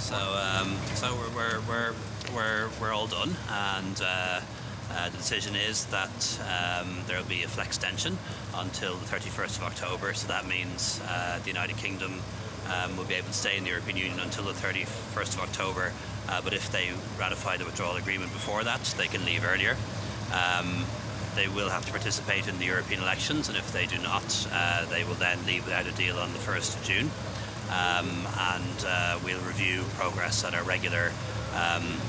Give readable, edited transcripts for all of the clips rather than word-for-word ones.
So we're all done, and the decision is that there will be a Flextension until the 31st of October. So that means the United Kingdom will be able to stay in the European Union until the 31st of October. But if they ratify the withdrawal agreement before that, they can leave earlier. They will have to participate in the European elections, and if they do not, they will then leave without a deal on the 1st of June. We'll review progress at our regular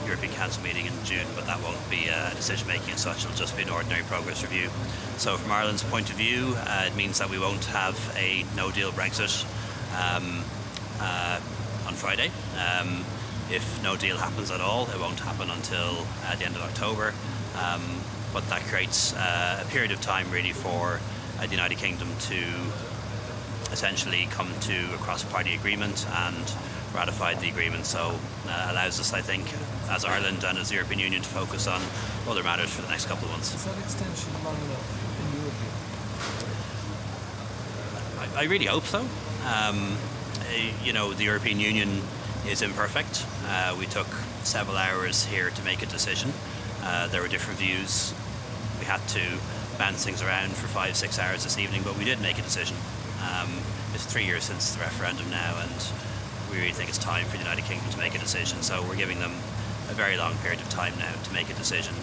European Council meeting in June, but that won't be decision making as such. It'll just be an ordinary progress review. So from Ireland's point of view, it means that we won't have a no-deal Brexit on Friday. If no deal happens at all, it won't happen until the end of October. But that creates a period of time really for the United Kingdom to essentially come to a cross-party agreement and ratify the agreement. So allows us, I think, as Ireland and as the European Union to focus on other matters for the next couple of months. Is that extension long enough in your view? I really hope so. The European Union is imperfect. We took several hours here to make a decision. There were different views. We had to bounce things around for 5-6 hours this evening, but we did make a decision. It's 3 years since the referendum now, and we really think it's time for the United Kingdom to make a decision. So we're giving them a very long period of time now to make a decision.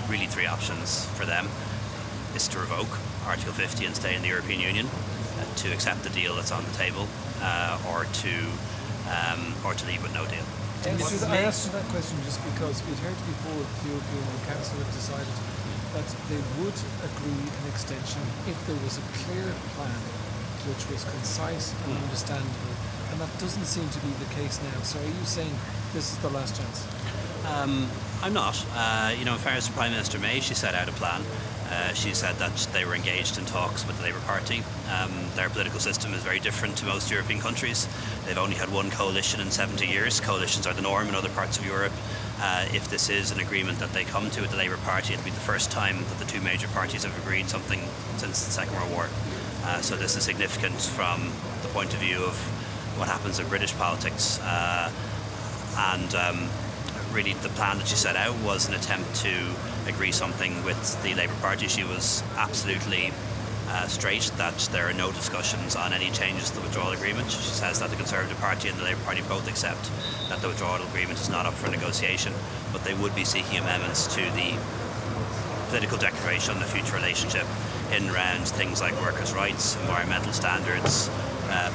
Really 3 options for them. Is to revoke Article 50 and stay in the European Union, to accept the deal that's on the table, or to leave with no deal. I asked you that question just because we'd heard before the European Council had decided that they would agree an extension if there was a clear plan which was concise and understandable, and that doesn't seem to be the case now. So are you saying this is the last chance? I'm not. In fairness to Prime Minister May, she set out a plan. She said that they were engaged in talks with the Labour Party. Their political system is very different to most European countries. They've only had one coalition in 70 years. Coalitions are the norm in other parts of Europe. If this is an agreement that they come to with the Labour Party, it'll be the first time that the 2 major parties have agreed something since the Second World War. So this is significant from the point of view of what happens in British politics. Really the plan that she set out was an attempt to agree something with the Labour Party. She was absolutely straight that there are no discussions on any changes to the withdrawal agreement. She says that the Conservative Party and the Labour Party both accept that the withdrawal agreement is not up for negotiation, but they would be seeking amendments to the political declaration on the future relationship in and around things like workers' rights, environmental standards,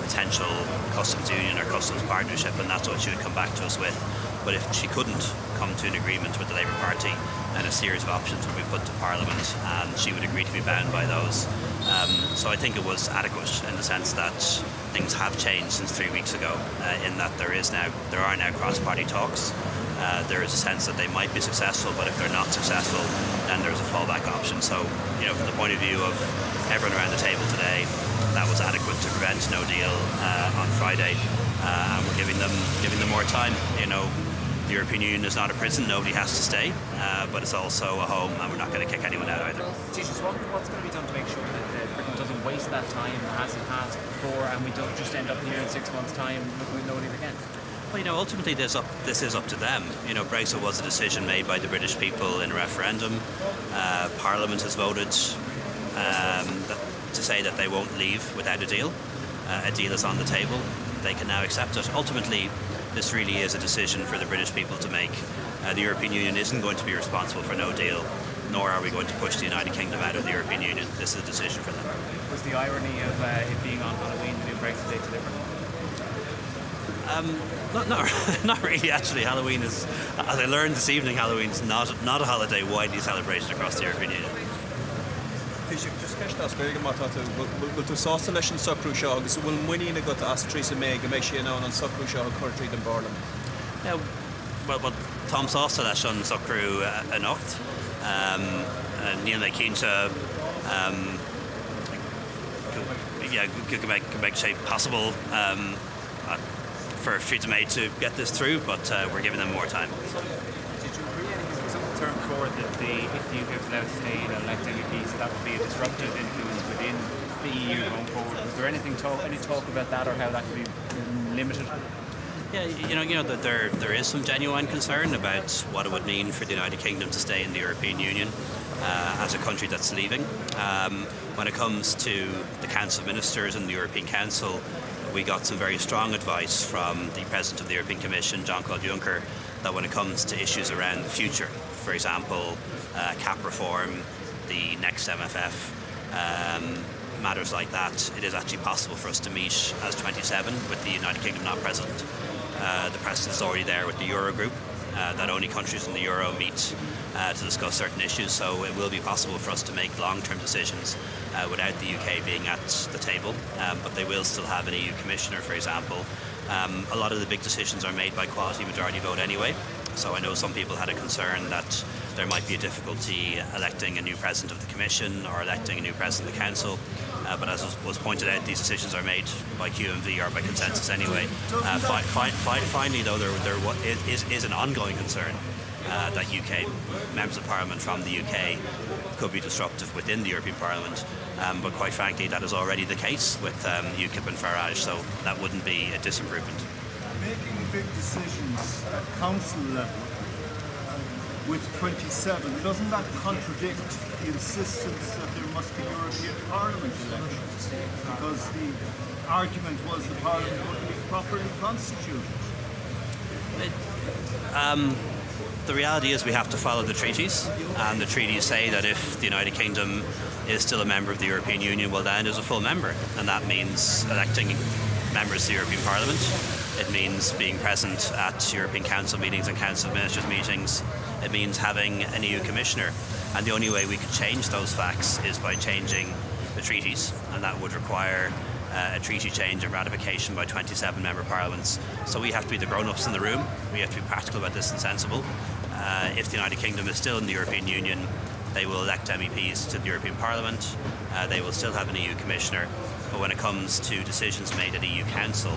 potential customs union or customs partnership, and that's what she would come back to us with. But if she couldn't come to an agreement with the Labour Party, then a series of options would be put to Parliament, and she would agree to be bound by those. So I think it was adequate in the sense that things have changed since 3 weeks ago, in that there are now cross-party talks. There is a sense that they might be successful, but if they're not successful, then there's a fallback option. So, from the point of view of everyone around the table today, that was adequate to prevent no deal on Friday, and we're giving them more time. The European Union is not a prison, nobody has to stay, but it's also a home, and we're not going to kick anyone out either. What's going to be done to make sure that Britain doesn't waste that time as it has before, and we don't just end up here in 6 months' time looking at no deal again? Well, ultimately this is up to them. Brexit was a decision made by the British people in a referendum. Parliament has voted to say that they won't leave without a deal. A deal is on the table. They can now accept it. Ultimately, this really is a decision for the British people to make. The European Union isn't going to be responsible for no deal, nor are we going to push the United Kingdom out of the European Union. This is a decision for them. Was the irony of it being on Halloween, the new Brexit date, deliberate? Not really, actually. Halloween is, as I learned this evening, Halloween is not a holiday widely celebrated across the European Union. Just ceist go má bhfuil tú sásta leis an socrú seo, agus bhfuil muoine go as Theresa May go méid sé ná an socrú seo chuirtrí den Barlam. Well, Tom sásta leis an socrú a nocht. Níl mé cínte go make shape possible for Theresa May to get this through, but we're giving them more time. Did you agree anything? Was some term forward that if the UK was allowed to stay and elect MEPs, that would be a disruptive influence within the EU going forward? Was there any talk about that, or how that could be limited? Yeah, that there is some genuine concern about what it would mean for the United Kingdom to stay in the European Union as a country that's leaving. When it comes to the Council of Ministers and the European Council, we got some very strong advice from the President of the European Commission, Jean-Claude Juncker, that when it comes to issues around the future, for example, cap reform, the next MFF, matters like that, it is actually possible for us to meet as 27 with the United Kingdom not present. The precedent is already there with the Eurogroup, that only countries in the Euro meet to discuss certain issues, so it will be possible for us to make long-term decisions without the UK being at the table, but they will still have an EU Commissioner, for example. A lot of the big decisions are made by quasi majority vote anyway, so I know some people had a concern that there might be a difficulty electing a new President of the Commission or electing a new President of the Council, but as was pointed out, these decisions are made by QMV or by consensus anyway. Finally, though, there is an ongoing concern that UK members of Parliament from the UK could be disruptive within the European Parliament, but quite frankly that is already the case with UKIP and Farage, so that wouldn't be a disimprovement. Making big decisions at council level with 27, doesn't that contradict the insistence that there must be European Parliament elections? Because the argument was the Parliament wouldn't be properly constituted. The reality is we have to follow the treaties, and the treaties say that if the United Kingdom is still a member of the European Union, well then it is a full member, and that means electing members of the European Parliament. It means being present at European Council meetings and Council of Ministers meetings. It means having an EU Commissioner, and the only way we could change those facts is by changing the treaties, and that would require a treaty change and ratification by 27 member parliaments. So we have to be the grown-ups in the room. We have to be practical about this and sensible. If the United Kingdom is still in the European Union, they will elect MEPs to the European Parliament. They will still have an EU Commissioner. But when it comes to decisions made at EU Council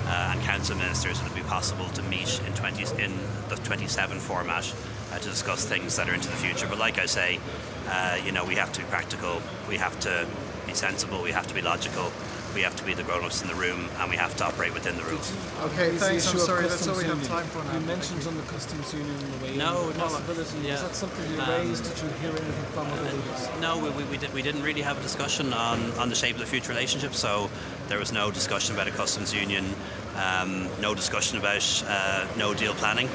and Council Ministers, it will be possible to meet in the 27 format to discuss things that are into the future. But like I say, we have to be practical, we have to be sensible, we have to be logical, we have to be the grown-ups in the room, and we have to operate within the rules. Okay, Is the thanks. I'm issue of sorry, that's all we have customs time for now. You mentioned on the customs union in the way No, possibility. yeah. Is that something you raised? Did you hear anything from other leaders? No, we didn't really have a discussion on the shape of the future relationship, so there was no discussion about a customs union, no discussion about no deal planning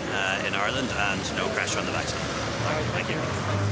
in Ireland, and no pressure on the backstop. Thank you.